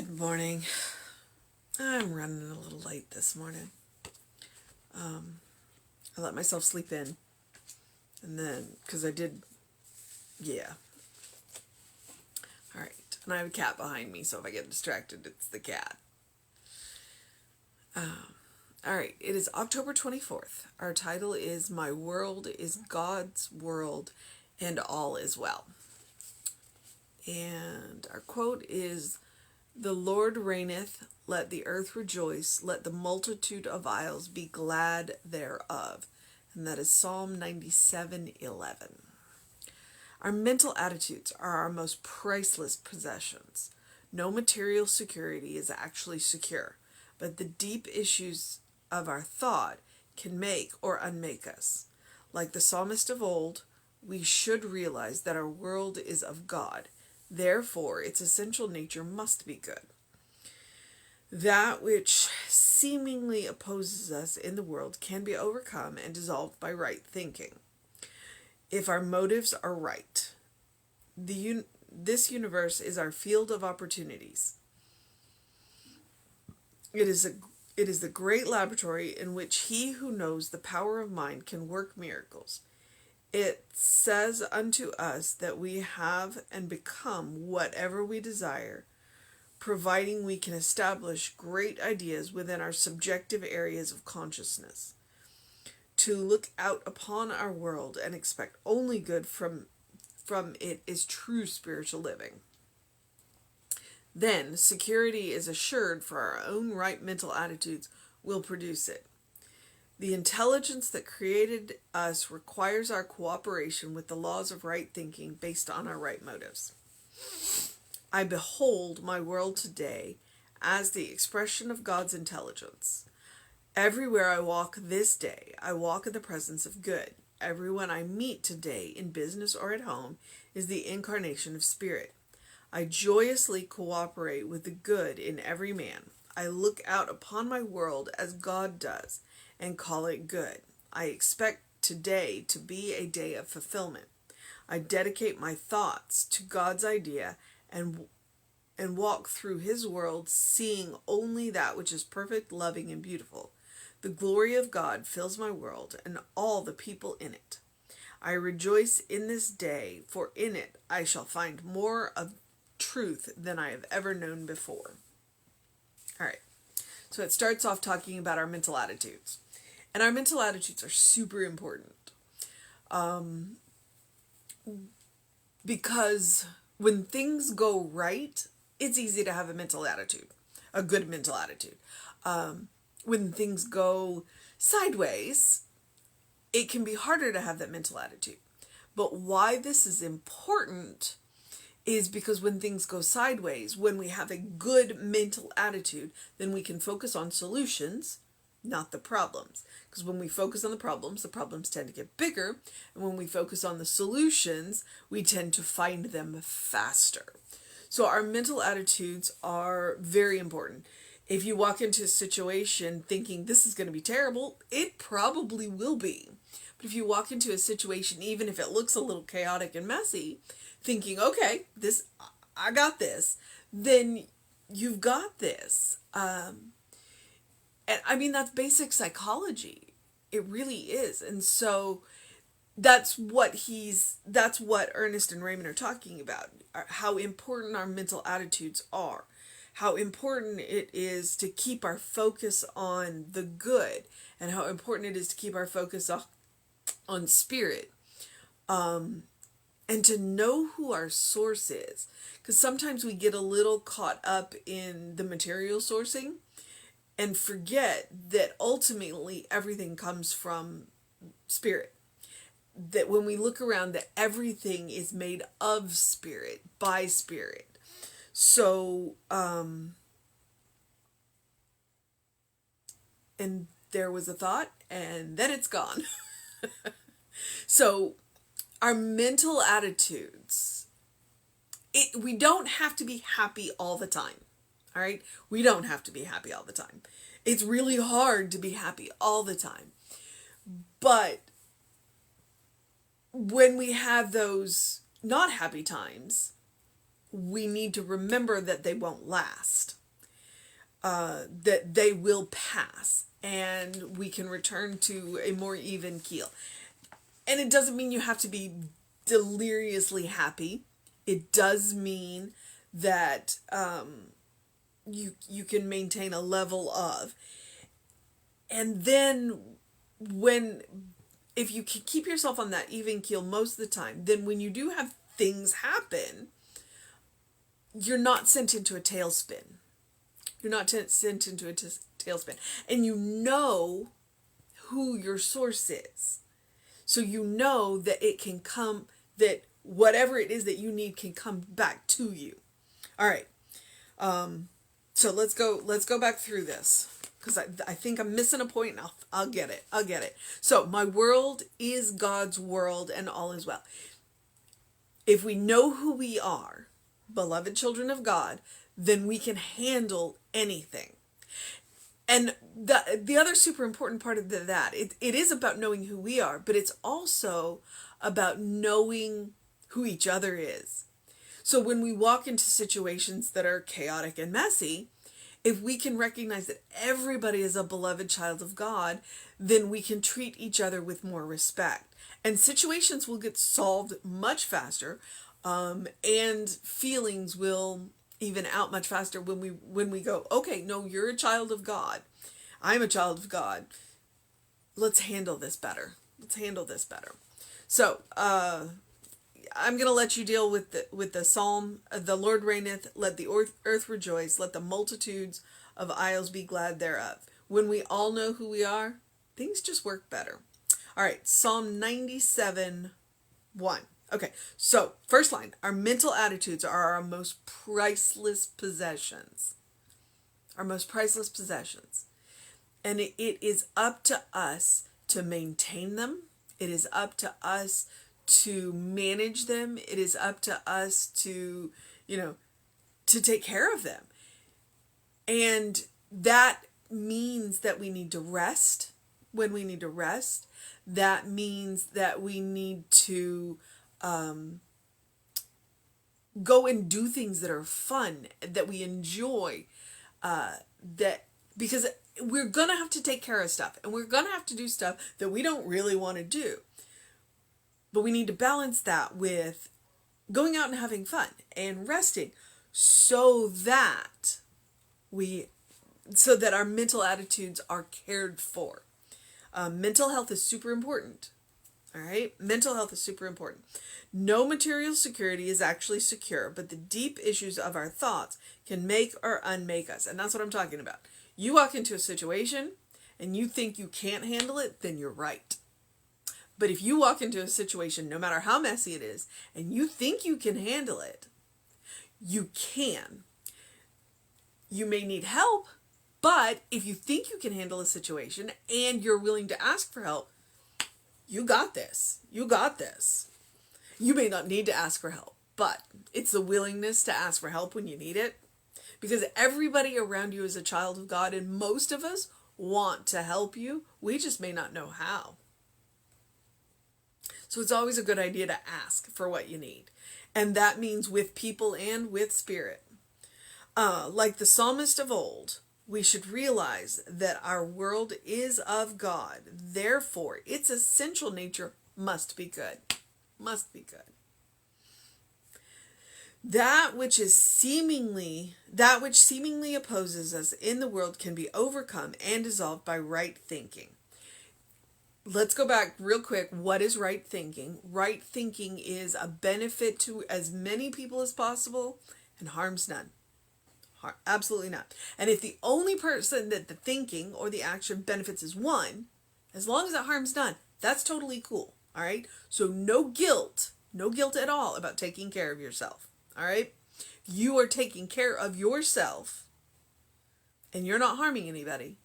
Good morning. I'm running a little late this morning. I let myself sleep in, and then, because I did, yeah. All right. And I have a cat behind me, so if I get distracted, it's the cat. All right. It is October 24th. Our title is My World is God's World, and All is Well. And our quote is, "The Lord reigneth, let the earth rejoice, let the multitude of isles be glad thereof." And that is Psalm 97:11. Our mental attitudes are our most priceless possessions. No material security is actually secure, but the deep issues of our thought can make or unmake us. Like the psalmist of old, we should realize that our world is of God. Therefore, its essential nature must be good. That which seemingly opposes us in the world can be overcome and dissolved by right thinking. If our motives are right, this universe is our field of opportunities. It is the great laboratory in which he who knows the power of mind can work miracles. It says unto us that we have and become whatever we desire, providing we can establish great ideas within our subjective areas of consciousness. To look out upon our world and expect only good from it is true spiritual living. Then security is assured, for our own right mental attitudes will produce it. The intelligence that created us requires our cooperation with the laws of right thinking based on our right motives. I behold my world today as the expression of God's intelligence. Everywhere I walk this day, I walk in the presence of good. Everyone I meet today, in business or at home, is the incarnation of spirit. I joyously cooperate with the good in every man. I look out upon my world as God does and call it good. I expect today to be a day of fulfillment. I dedicate my thoughts to God's idea and walk through his world seeing only that which is perfect, loving, and beautiful. The glory of God fills my world and all the people in it. I rejoice in this day, for in it I shall find more of truth than I have ever known before. All right. So it starts off talking about our mental attitudes. And our mental attitudes are super important. Because when things go right, it's easy to have a mental attitude, a good mental attitude. When things go sideways, it can be harder to have that mental attitude. But why this is important is because when things go sideways, when we have a good mental attitude, then we can focus on solutions, not the problems. Because when we focus on the problems tend to get bigger. And when we focus on the solutions, we tend to find them faster. So our mental attitudes are very important. If you walk into a situation thinking this is going to be terrible, it probably will be. But if you walk into a situation, even if it looks a little chaotic and messy, thinking, okay, I got this, then you've got this. And I mean, that's basic psychology. It really is. And so that's what Ernest and Raymond are talking about, how important our mental attitudes are, how important it is to keep our focus on the good, and how important it is to keep our focus on spirit, and to know who our source is. Because sometimes we get a little caught up in the material sourcing and forget that ultimately everything comes from spirit. That when we look around, that everything is made of spirit, by spirit. So, and there was a thought, and then it's gone. So, our mental attitudes, we don't have to be happy all the time. All right? We don't have to be happy all the time. It's really hard to be happy all the time. But when we have those not happy times, we need to remember that they won't last, that they will pass, and we can return to a more even keel. And it doesn't mean you have to be deliriously happy. It does mean that you can maintain a level of. And then if you can keep yourself on that even keel most of the time, then when you do have things happen, you're not sent into a tailspin. You're not sent into a tailspin. And you know who your source is. So you know that it can come, that whatever it is that you need can come back to you. All right. So let's go back through this, because I think I'm missing a point, and I'll get it. So my world is God's world, and all is well. If we know who we are, beloved children of God, then we can handle anything. And the other super important part of that, it is about knowing who we are, but it's also about knowing who each other is. So when we walk into situations that are chaotic and messy, if we can recognize that everybody is a beloved child of God, then we can treat each other with more respect. And situations will get solved much faster, and feelings will even out much faster when we go, okay, no, you're a child of God. I'm a child of God. Let's handle this better. So, I'm going to let you deal with the psalm. The Lord reigneth, let the earth rejoice, let the multitudes of isles be glad thereof. When we all know who we are, things just work better. All right, Psalm 97:1. Okay, so first line, our mental attitudes are our most priceless possessions. Our most priceless possessions. And it is up to us to maintain them. It is up to us to manage them. It is up to us to take care of them. And that means that we need to rest when we need to rest. That means that we need to go and do things that are fun, that we enjoy, because we're going to have to take care of stuff, and we're going to have to do stuff that we don't really want to do. But we need to balance that with going out and having fun and resting so that our mental attitudes are cared for. Mental health is super important. All right? Mental health is super important. No material security is actually secure, but the deep issues of our thoughts can make or unmake us. And that's what I'm talking about. You walk into a situation and you think you can't handle it, then you're right. But if you walk into a situation, no matter how messy it is, and you think you can handle it, you can. You may need help, but if you think you can handle a situation and you're willing to ask for help, you got this. You got this. You may not need to ask for help, but it's the willingness to ask for help when you need it. Because everybody around you is a child of God, and most of us want to help you. We just may not know how. So it's always a good idea to ask for what you need. And that means with people and with spirit. Like the psalmist of old, we should realize that our world is of God. Therefore, its essential nature must be good. Must be good. That which seemingly opposes us in the world can be overcome and dissolved by right thinking. Let's go back real quick. What is right thinking? Right thinking is a benefit to as many people as possible and harms none. Absolutely not. And if the only person that the thinking or the action benefits is one, as long as it harms none, that's totally cool. All right? So no guilt at all about taking care of yourself. All right? You are taking care of yourself and you're not harming anybody.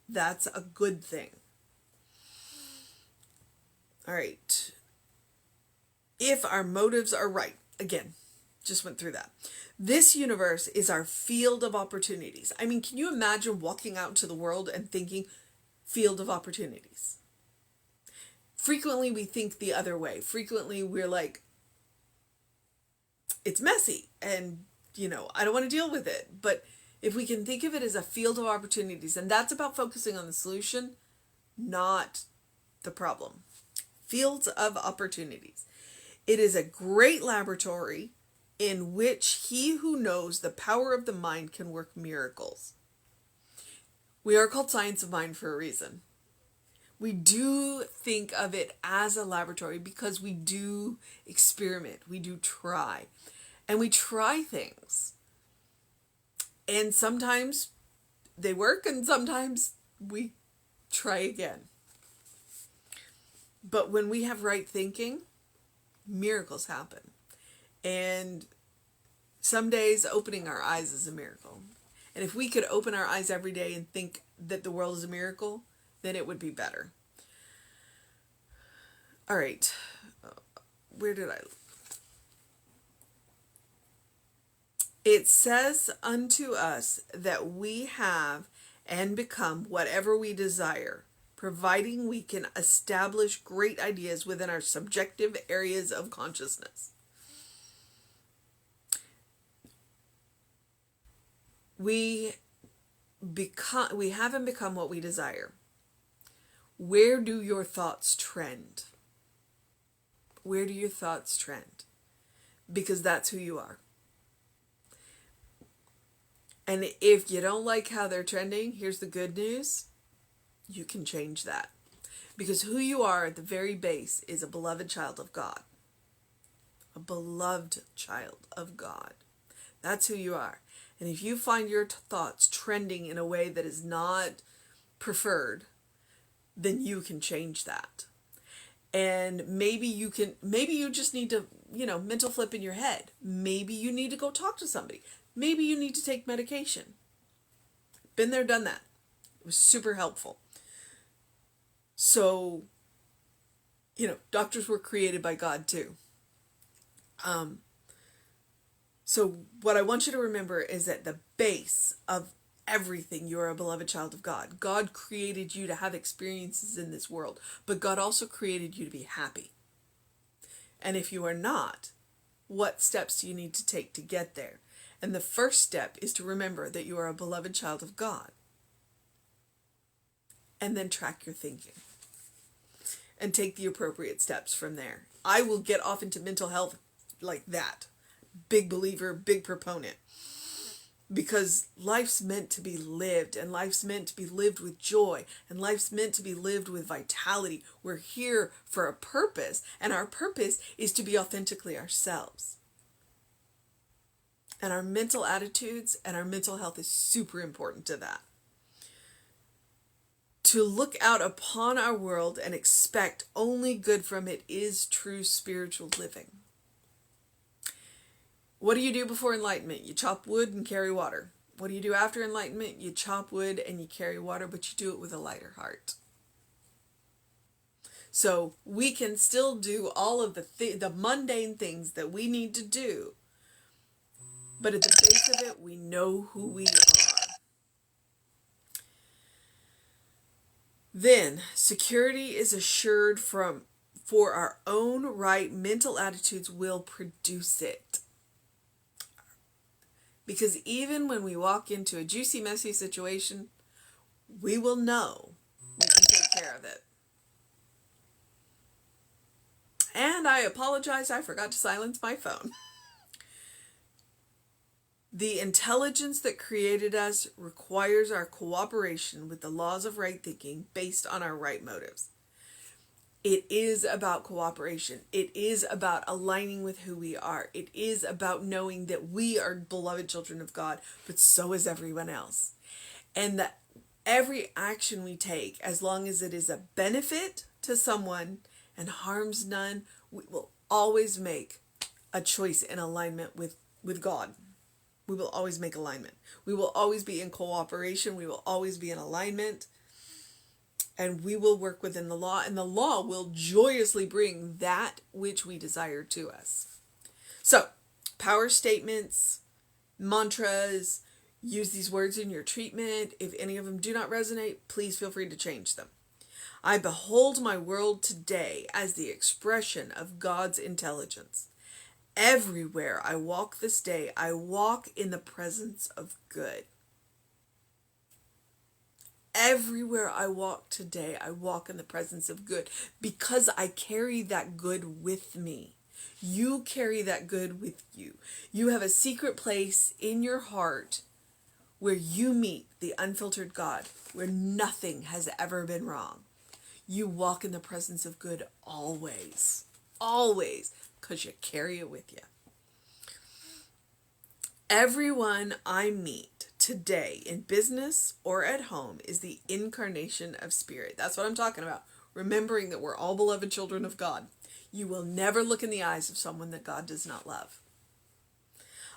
That's a good thing. All right. If our motives are right, again, just went through that. This universe is our field of opportunities. I mean, can you imagine walking out into the world and thinking field of opportunities? Frequently we think the other way. Frequently we're like, it's messy and, I don't want to deal with it. But if we can think of it as a field of opportunities, and that's about focusing on the solution, not the problem. Fields of opportunities. It is a great laboratory in which he who knows the power of the mind can work miracles. We are called Science of Mind for a reason. We do think of it as a laboratory because we do experiment, we do try, and we try things. And sometimes they work and sometimes we try again. But when we have right thinking, miracles happen. And some days opening our eyes is a miracle. And if we could open our eyes every day and think that the world is a miracle, then it would be better. All right. Where did I? It says unto us that we have and become whatever we desire, providing we can establish great ideas within our subjective areas of consciousness. We haven't become what we desire. Where do your thoughts trend? Where do your thoughts trend? Because that's who you are. And if you don't like how they're trending, here's the good news. You can change that. Because who you are at the very base is a beloved child of God. A beloved child of God. That's who you are. And if you find your thoughts trending in a way that is not preferred, then you can change that. And maybe you just need to, mental flip in your head. Maybe you need to go talk to somebody. Maybe you need to take medication. Been there, done that. It was super helpful. So, doctors were created by God too. So what I want you to remember is that the base of everything, you're a beloved child of God. God created you to have experiences in this world, but God also created you to be happy. And if you are not, what steps do you need to take to get there? And the first step is to remember that you are a beloved child of God. And then track your thinking. And take the appropriate steps from there. I will get off into mental health like that. Big believer, big proponent. Because life's meant to be lived, and life's meant to be lived with joy, and life's meant to be lived with vitality. We're here for a purpose, and our purpose is to be authentically ourselves. And our mental attitudes and our mental health is super important to that. To look out upon our world and expect only good from it is true spiritual living. What do you do before enlightenment? You chop wood and carry water. What do you do after enlightenment? You chop wood and you carry water, but you do it with a lighter heart. So we can still do all of the mundane things that we need to do, but at the base of it, we know who we are. Then, security is assured for our own right mental attitudes will produce it. Because even when we walk into a juicy, messy situation, we will know we can take care of it. And I apologize, I forgot to silence my phone. The intelligence that created us requires our cooperation with the laws of right thinking based on our right motives. It is about cooperation. It is about aligning with who we are. It is about knowing that we are beloved children of God, but so is everyone else. And that every action we take, as long as it is a benefit to someone and harms none, we will always make a choice in alignment with God. We will always make alignment. We will always be in cooperation. We will always be in alignment. And we will work within the law, and the law will joyously bring that which we desire to us. So, power statements, mantras, use these words in your treatment. If any of them do not resonate, please feel free to change them. I behold my world today as the expression of God's intelligence. Everywhere I walk this day, I walk in the presence of good. Everywhere I walk today, I walk in the presence of good because I carry that good with me. You carry that good with you. You have a secret place in your heart where you meet the unfiltered God, where nothing has ever been wrong. You walk in the presence of good always, always, because you carry it with you. Everyone I meet today in business or at home is the incarnation of spirit. That's what I'm talking about. Remembering that we're all beloved children of God. You will never look in the eyes of someone that God does not love.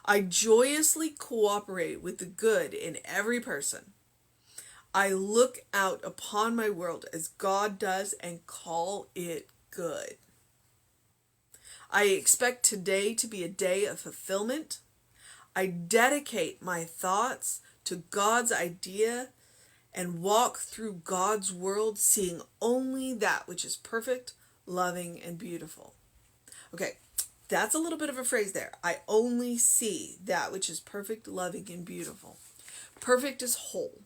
I joyously cooperate with the good in every person. I look out upon my world as God does and call it good. I expect today to be a day of fulfillment. I dedicate my thoughts to God's idea and walk through God's world seeing only that which is perfect, loving, and beautiful. Okay, that's a little bit of a phrase there. I only see that which is perfect, loving, and beautiful. Perfect is whole.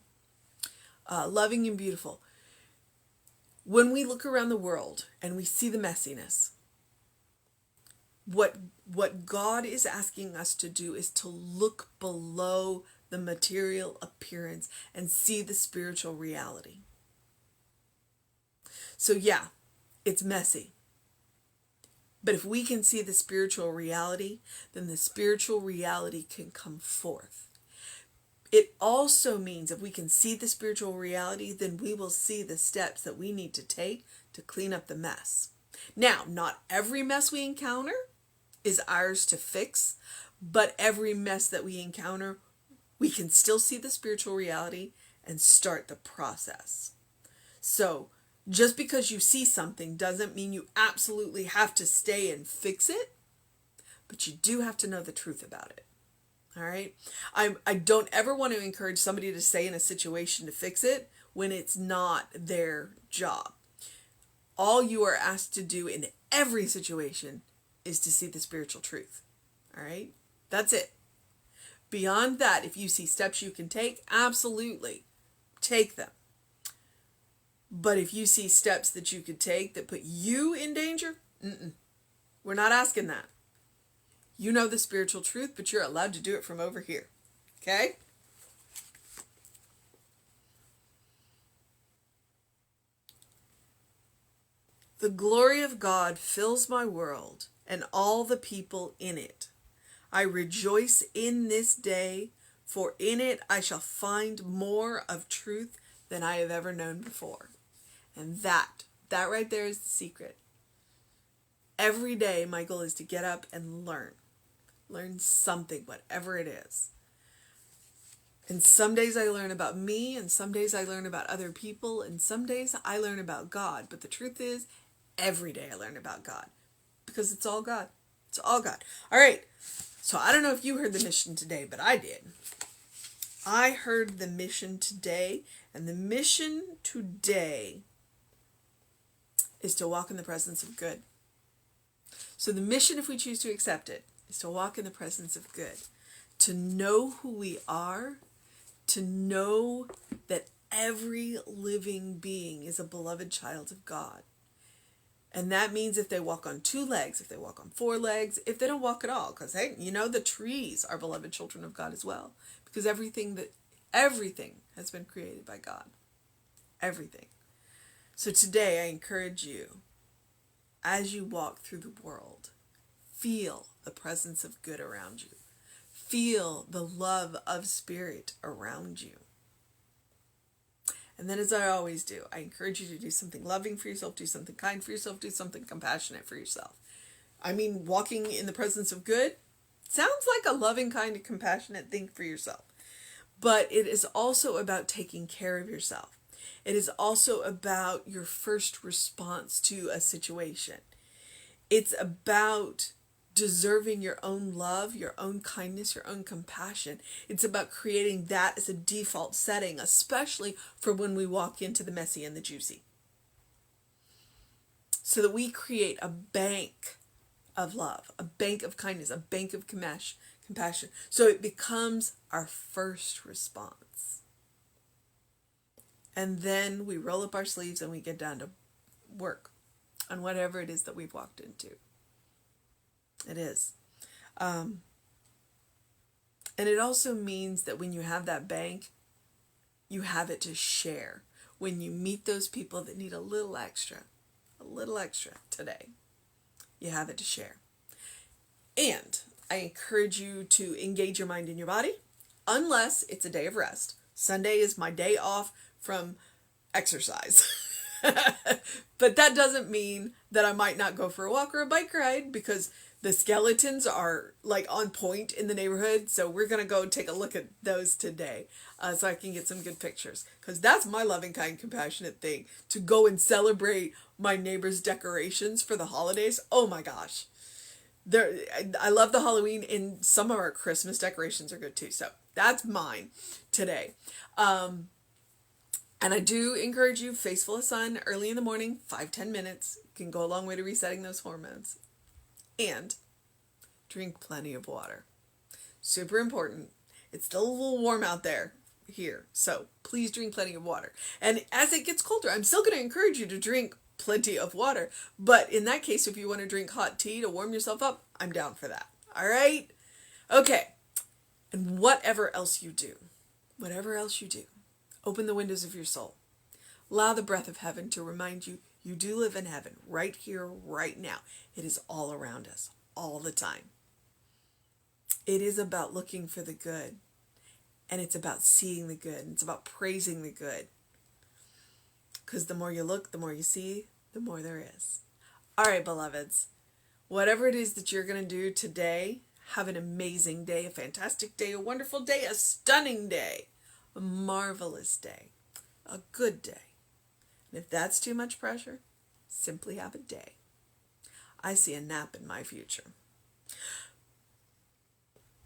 Loving and beautiful. When we look around the world and we see the messiness, what God is asking us to do is to look below the material appearance and see the spiritual reality. So yeah, it's messy. But if we can see the spiritual reality, then the spiritual reality can come forth. It also means if we can see the spiritual reality, then we will see the steps that we need to take to clean up the mess. Now, not every mess we encounter is ours to fix, but every mess that we encounter, we can still see the spiritual reality and start the process. So, just because you see something doesn't mean you absolutely have to stay and fix it, but you do have to know the truth about it. All right? I don't ever want to encourage somebody to stay in a situation to fix it when it's not their job. All you are asked to do in every situation is to see the spiritual truth. All right? That's it. Beyond that, if you see steps you can take, absolutely take them. But if you see steps that you could take that put you in danger, we're not asking that. You know the spiritual truth, but you're allowed to do it from over here. Okay? The glory of God fills my world and all the people in it. I rejoice in this day, for in it I shall find more of truth than I have ever known before. And that right there is the secret. Every day my goal is to get up and learn. Learn something, whatever it is. And some days I learn about me, and some days I learn about other people, and some days I learn about God. But the truth is, every day I learn about God. Because it's all God. It's all God. All right. So I don't know if you heard the mission today, but I did. I heard the mission today, and the mission today is to walk in the presence of good. So the mission, if we choose to accept it, is to walk in the presence of good. To know who we are, to know that every living being is a beloved child of God. And that means if they walk on 2 legs, if they walk on 4 legs, if they don't walk at all, because hey, you know the trees are beloved children of God as well. Because everything has been created by God. Everything. So today I encourage you, as you walk through the world, feel the presence of good around you. Feel the love of spirit around you. And then, as I always do, I encourage you to do something loving for yourself, do something kind for yourself, do something compassionate for yourself. I mean, walking in the presence of good sounds like a loving, kind, and compassionate thing for yourself. But it is also about taking care of yourself. It is also about your first response to a situation. It's about deserving your own love, your own kindness, your own compassion. It's about creating that as a default setting, especially for when we walk into the messy and the juicy. So that we create a bank of love, a bank of kindness, a bank of compassion. So it becomes our first response. And then we roll up our sleeves and we get down to work on whatever it is that we've walked into. It is. And it also means that when you have that bank, you have it to share. When you meet those people that need a little extra today, you have it to share. And I encourage you to engage your mind and your body, unless it's a day of rest. Sunday is my day off from exercise. But that doesn't mean that I might not go for a walk or a bike ride, because the skeletons are like on point in the neighborhood. So we're going to go take a look at those today, so I can get some good pictures, because that's my loving, kind, compassionate thing, to go and celebrate my neighbor's decorations for the holidays. Oh my gosh. I love the Halloween, and some of our Christmas decorations are good too. So that's mine today. And I do encourage you, face full of sun early in the morning, 5-10 minutes, can go a long way to resetting those hormones. And drink plenty of water. Super important. It's still a little warm out there here, so please drink plenty of water. And as it gets colder, I'm still going to encourage you to drink plenty of water. But in that case, if you want to drink hot tea to warm yourself up, I'm down for that. All right? Okay. And whatever else you do, open the windows of your soul. Allow the breath of heaven to remind you you do live in heaven right here, right now. It is all around us, all the time. It is about looking for the good. And it's about seeing the good. And it's about praising the good. Because the more you look, the more you see, the more there is. All right, beloveds. Whatever it is that you're going to do today, have an amazing day, a fantastic day, a wonderful day, a stunning day, a marvelous day, a good day. And if that's too much pressure, simply have a day. I see a nap in my future.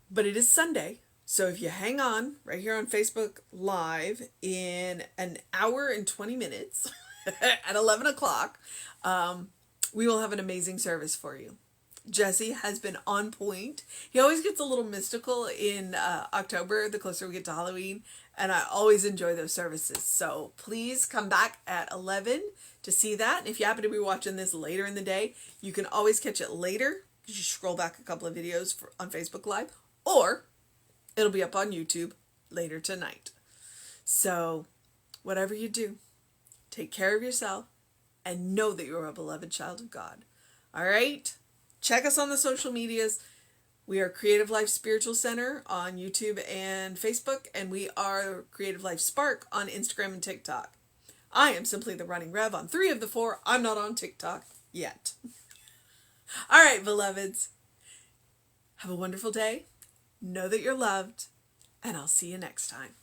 But it is Sunday, so if you hang on right here on Facebook Live in an hour and 20 minutes at 11 o'clock, we will have an amazing service for you. Jesse has been on point. He always gets a little mystical in October, the closer we get to Halloween, and I always enjoy those services. So please come back at 11 to see that. And if you happen to be watching this later in the day, you can always catch it later. You just scroll back a couple of videos on Facebook Live, or it'll be up on YouTube later tonight. So whatever you do, take care of yourself and know that you're a beloved child of God. All right? Check us on the social medias. We are Creative Life Spiritual Center on YouTube and Facebook, and we are Creative Life Spark on Instagram and TikTok. I am simply the Running Rev on 3 of the 4. I'm not on TikTok yet. All right, beloveds. Have a wonderful day. Know that you're loved, and I'll see you next time.